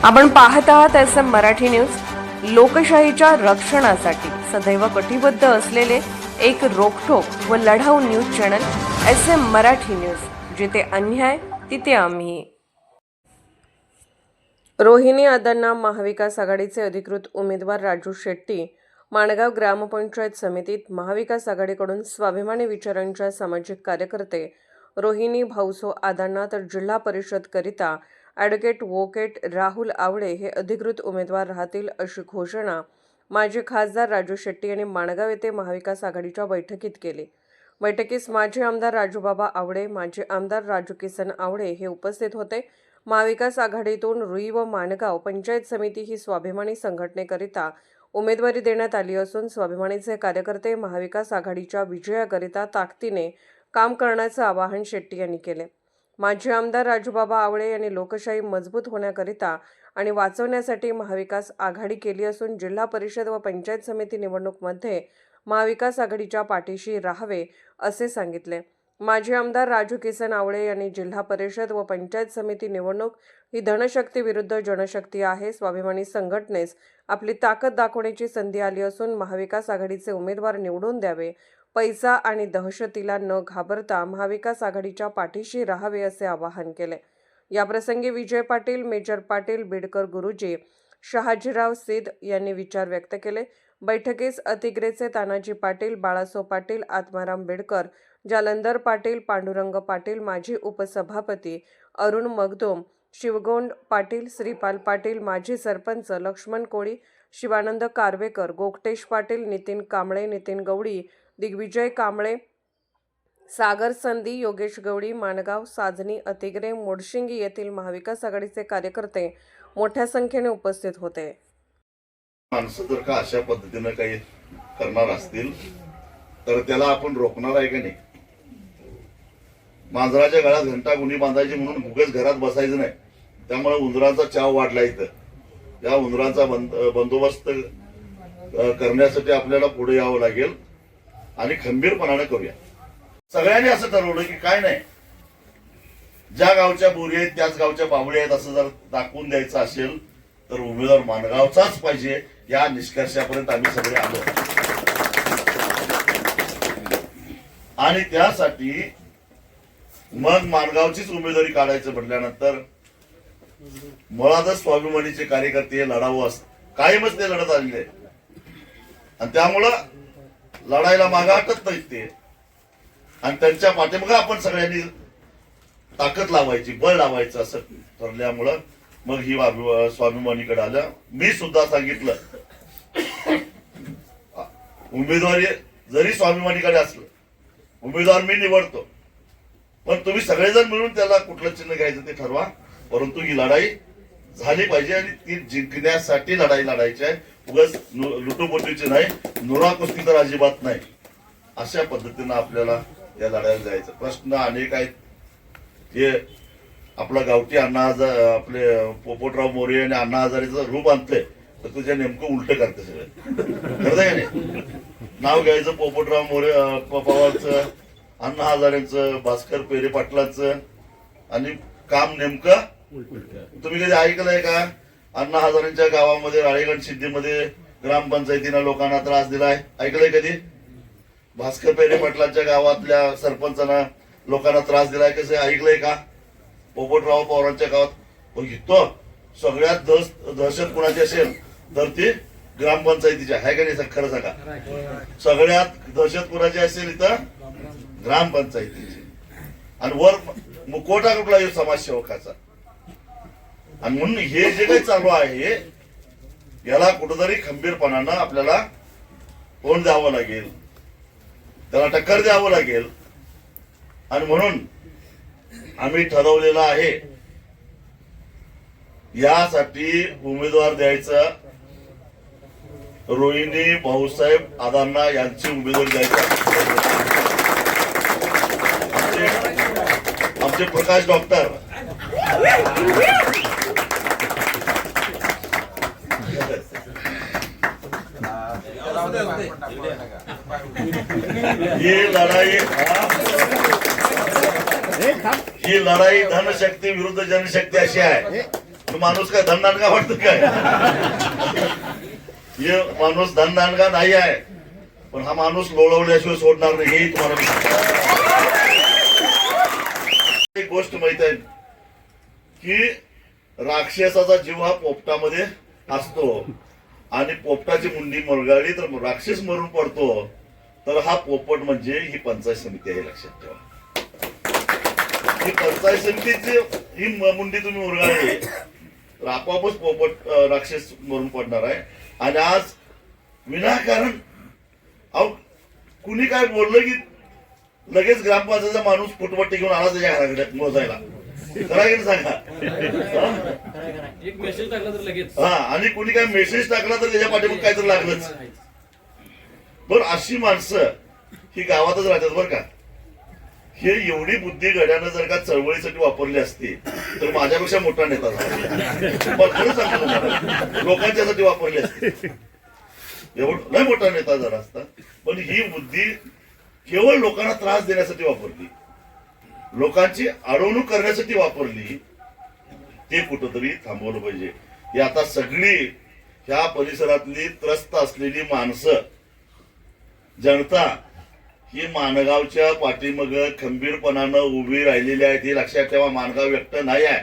आपण पाहत आहात SM मराठी न्यूज। लोकशाहीच्या रक्षणासाठी सदैव कटिबद्ध असलेले एक रोखठोक व लढाऊ news channel SM Marathi news, जिथे अन्याय तिथे आम्ही। रोहिणी अदांना महाविकास आघाडीचे अधिकृत उमेदवार राजू शेट्टी माणगाव ग्रामपंचायत समितीत महाविकास आघाडीकडून स्वाभिमानी विचारांच्या सामाजिक कार्यकर्ते रोहिणी भाऊसो आदांना तर जिल्हा परिषद करिता ॲडव्होकेट वोकेट राहुल आवळे हे अधिकृत उमेदवार राहतील, अशी घोषणा माजी खासदार राजू शेट्टी यांनी माणगाव येथे महाविकास आघाडीच्या बैठकीत केली। बैठकीस माजी आमदार राजूबाबा आवळे, माजी आमदार राजू किसन आवळे हे उपस्थित होते। महाविकास आघाडीतून रुई व माणगाव पंचायत समिती ही स्वाभिमानी संघटनेकरिता उमेदवारी देण्यात आली असून स्वाभिमानीचे कार्यकर्ते महाविकास आघाडीच्या विजयाकरिता ताकदीने काम करण्याचे आवाहन शेट्टी यांनी केले। माजी आमदार राजूबाबा आवळे यांनी लोकशाही मजबूत होण्याकरिता आणि वाचवण्यासाठी महाविकास आघाडी केली असून जिल्हा परिषद व पंचायत समिती निवडणूकमध्ये महाविकास आघाडीच्या पाठीशी राहावे असे सांगितले। माजी आमदार राजू किसन आवळे यांनी जिल्हा परिषद व पंचायत समिती निवडणूक ही धनशक्ती विरुद्ध जनशक्ती आहे। स्वाभिमानी संघटनेस आपली ताकद दाखवण्याची संधी आली असून महाविकास आघाडीचे उमेदवार निवडून द्यावे। पैसा आणि दहशतीला न घाबरता महाविकास आघाडीच्या पाठीशी राहावे असे आवाहन केले। याप्रसंगी विजय पाटील, मेजर पाटील, बिडकर गुरुजी, शहाजीराव सिद्ध यांनी विचार व्यक्त केले। बैठकीस अतिग्रेचे तानाजी पाटील, बाळासो पाटील, आत्माराम बिडकर, जालंधर पाटील, पांडुरंग पाटील, माजी उपसभापती अरुण मगदूम, शिवगोंड पाटील, श्रीपाल पाटील, माजी सरपंच लक्ष्मण कोळी, शिवानंद कारवेकर, गोकटेश पाटील, नितीन कांबळे, नितीन गवडी, दिग्विजय कांबळे, सागर संधी, योगेश गवडी, माणगाव, साजनी, अतिग्रे, मोडशिंगी येथील महाविकास आघाडीचे कार्यकर्ते मोठ्या संख्येने उपस्थित होते। माणसं जर का अशा पद्धतीने काही करणार असतील तर त्याला आपण रोखणार आहे का नाही? मांजराच्या गळ्यात घंटा गुणी बांधायची म्हणून उगाच घरात बसायचं नाही। त्यामुळे उंदरांचा चाव वाढला इथं। या उंदरांचा बंदोबस्त करण्यासाठी आपल्याला पुढे यावं लागेल आणि खंबीरपणाने करूया। सगळ्यांनी असं ठरवलं की काय नाही, ज्या गावच्या बोरी आहेत त्याच गावच्या बावळी आहेत असं जर दाखवून द्यायचं असेल तर उमेदवार माणगावचाच पाहिजे, या निष्कर्षापर्यंत आम्ही सगळे आलो। आणि त्यासाठी मग माणगावचीच उमेदवारी काढायचं म्हटल्यानंतर मुळातच स्वाभिमानीचे कार्यकर्ते लढावं कायमच ते लढत आलेले आणि त्यामुळं लढायला मागे हटत नाहीत ते। आणि त्यांच्या पाठीमागे आपण सगळ्यांनी ताकद लावायची, बळ लावायचं असं ठरल्यामुळं मग ही स्वाभिमानीकडे आलं। मी सुद्धा सांगितलं उमेदवारी जरी स्वाभिमानीकडे असलं, उमेदवार मी निवडतो, पण तुम्ही सगळेजण मिळून त्याला कुठलं चिन्ह घ्यायचं ते ठरवा। परंतु ही लढाई झाली पाहिजे आणि ती जिंकण्यासाठी लढाई लढायची आहे, उगाच लुटोपुटीची नाही, नुरा कुस्ती तर अजिबात नाही। अशा पद्धतीनं आपल्याला या लढाईला जायचं। प्रश्न अनेक आहेत। हे आपला गावठी अण्णा आपले पोपटराव मोरे आणि अण्णा हजारेचं रूप आणतंय तर तुझ्या नेमकं उलट करते सगळं, करताय का नाही? नाव घ्यायचं पोपटराव मोरे पवारचं, अण्णा हजारेंचं, भास्कर पेरे पाटलांचं आणि काम नेमकं तुम्ही कधी ऐकलंय का? अण्णा हजारेंच्या गावामध्ये राळेगण सिद्धीमध्ये ग्रामपंचायतीनं लोकांना त्रास दिलाय, ऐकलंय कधी? भास्कर पेरे पाटलांच्या गावातल्या सरपंचांना लोकांना त्रास दिलाय, कसं ऐकलंय का? पोपटराव पवारांच्या गावात इथं सगळ्यात दहशत कुणाची असेल तर ती ग्रामपंचायतीची आहे का नाही? खरं सांगा, सगळ्यात दहशत कुणाची असेल इथं? ग्रामपंचायतीची। आणि वर मुकोटा कुठला येऊ समाजसेवकाचा। आणि म्हणून हे जे काही चालू आहे याला कुठंतरी खंबीरपणानं आपल्याला तोंड द्यावं लागेल, त्याला टक्कर द्यावं लागेल। आणि म्हणून आम्ही ठरवलेलं आहे यासाठी उमेदवार द्यायचं रोहिणी भाऊसाहेब आदांना यांची उमेदवारी द्यायची। आमचे प्रकाश डॉक्टर ही लढाई धनशक्ती विरुद्ध जनशक्ती अशी आहे। तो माणूस काय धनदानगा वाटतं काय? हे माणूस धनदानगा नाही आहे, पण हा माणूस लोळवल्याशिवाय सोडणार नाही, हे तुम्हाला मी सांगतो. एक गोष्ट माहित आहे की राक्षसाचा जीव हा पोपटामध्ये असतो आणि पोपटाची मुंडी मुरगाळली तर राक्षस मरून पडतो. तर हा पोपट म्हणजे ही पंचायत समिती आहे, लक्षात ठेवा. ही पंचायत समितीची ही मुंडी तुम्ही मुरगाळली तर आपोआपच पोपट राक्षस मरून पडणार आहे. आणि आज विनाकारण अहो कुणी काय बोललं की लगेच ग्रामपंचायतीचा माणूस फुटपट्टी घेऊन आला त्याच्या घराकडे मोजायला. करा की सांगा. एक मेसेज टाकला तर लगेच. हा, आणि कुणी काय मेसेज टाकला तर त्याच्या पाठीमागे काहीतरी लागलंच. बरं, अशी माणसं ही गावातच राहतात बरं का. हे एवढी बुद्धी गड्यानं जर का चळवळीसाठी वापरली असती तर माझ्यापेक्षा मोठा नेता झाला. पण खरं सांगतो तुम्हाला, लोकांच्यासाठी वापरली असती. एवढं लय मोठा नेता झाला असता. पण ही बुद्धी केवळ लोकांना त्रास देण्यासाठी वापरली, लोकांची अडवणूक करण्यासाठी वापरली. ते कुठंतरी थांबवलं पाहिजे. ही आता सगळी ह्या परिसरातली त्रस्त असलेली माणसं, जनता ही माणगावच्या पाठीमग खंबीरपणानं उभी राहिलेली आहे. हे लक्षात ठेवा. माणगाव व्यक्त नाही आहे,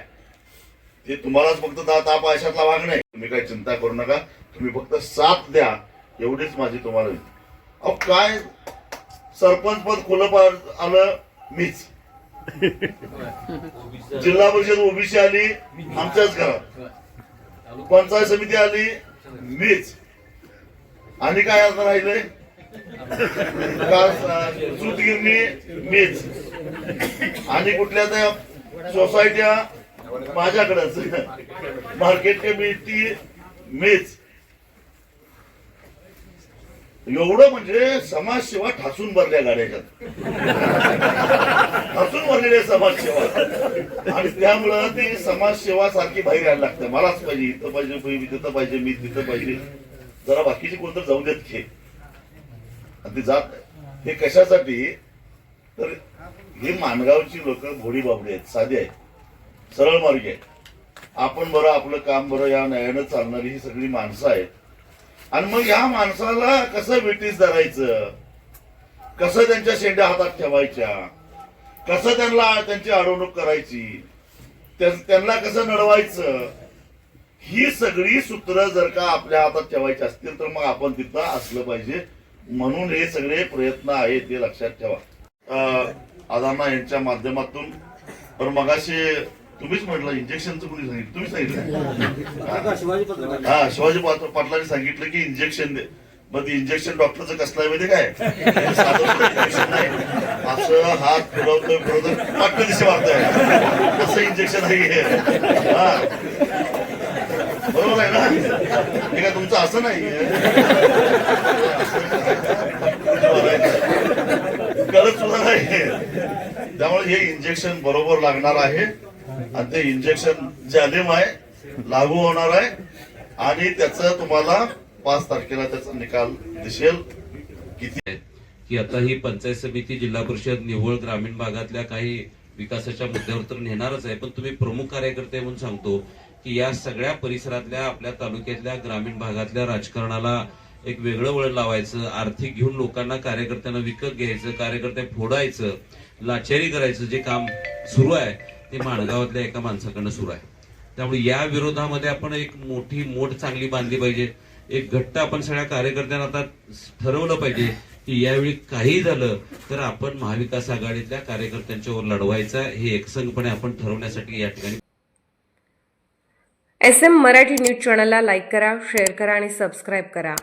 ते तुम्हालाच फक्त ताप आयशातला भाग नाही. तुम्ही काही चिंता करू नका, तुम्ही फक्त साथ द्या, एवढीच माझी तुम्हाला. अहो काय सरपंच पद खुलं आलं मीच, जिल्हा परिषद ओबीसी आली आमच्याच घरात, पंचायत समिती आली मीच, आणि काय आता राहिलंय सूतगिरणी मीच, आणि कुठल्या त्या सोसायट्या माझ्याकडेच, मार्केट कमिटी मीच. एवढं म्हणजे समाजसेवा ठासून भरल्या गाड्याच्यात, ठासून भरलेल्या समाजसेवा. आणि त्यामुळं ती समाजसेवा सारखी बाहेर यायला लागते. मलाच पाहिजे, इथं पाहिजे, मी तिथं पाहिजे, मी तिथं पाहिजे. जरा बाकीची कोणतं जाऊ देत घे. आणि ती जात हे कशासाठी तर हे माणगावची लोक भोळी बाबडी आहेत, साधी आहेत, सरळ मार्गी आहेत. आपण बरं आपलं काम बरं या न्यायानं चालणारी ही सगळी माणसं आहेत. आणि मग या माणसाला कसं ब्रिटिश धरायचं, कसं त्यांच्या शेंड्या हातात ठेवायच्या, कसं त्यांची अडवणूक करायची, त्यांना कसं नडवायचं, ही सगळी सूत्र जर का आपल्या हातात ठेवायची असतील तर मग आपण तिथं असलं पाहिजे. म्हणून हे सगळे प्रयत्न आहेत, ते लक्षात ठेवा. अदाना यांच्या माध्यमातून. पण मगाशी तुम्हीच म्हटलं इंजेक्शनचं कोणी सांगितलं, तुम्ही सांगितलं. हा, शिवाजी पाटलांनी सांगितलं की इंजेक्शन दे. मग इंजेक्शन डॉक्टरचं कसलं आहे माहिती काय, इंजेक्शन नाही, असं हात फिरवतोय पाटलं दिसे मारतोय, कसं इंजेक्शन आहे. हा, बरोबर आहे ना. हे काय तुमचं असं नाही, गरज सुद्धा नाही. त्यामुळे हे इंजेक्शन बरोबर लागणार आहे आणि ते इंजेक्शन जालिम आहे, लागू होणार आहे. आणि त्याचं तुम्हाला 5 तारखेला त्याचा निकाल दिसेल. किती की आता ही पंचायत समिती, जिल्हा परिषद निव्वळ ग्रामीण भागातल्या काही विकासाच्या मुद्द्यावर तर नेणारच आहे, पण तुम्ही प्रमुख कार्यकर्ते म्हणून सांगतो की या सगळ्या परिसरातल्या, आपल्या तालुक्यातल्या ग्रामीण भागातल्या राजकारणाला एक वेगळं वळण लावायचं, आर्थिक घेऊन लोकांना, कार्यकर्त्यांना विकत घ्यायचं, कार्यकर्ते फोडायचं, लाचारी करायचं जे काम सुरू आहे ते माणगावातल्या एका माणसाकडनं सुरू आहे. त्यामुळे या विरोधामध्ये आपण एक मोठी मोठ चांगली बांधली पाहिजे. एक घट्ट आपण सगळ्या कार्यकर्त्यांना आता ठरवलं पाहिजे की यावेळी काही झालं तर आपण महाविकास आघाडीतल्या कार्यकर्त्यांच्यावर लढवायचं, हे एकसंघपणे आपण ठरवण्यासाठी या ठिकाणी. SM मराठी न्यूज चॅनलला लाईक करा, शेअर करा आणि सबस्क्राईब करा.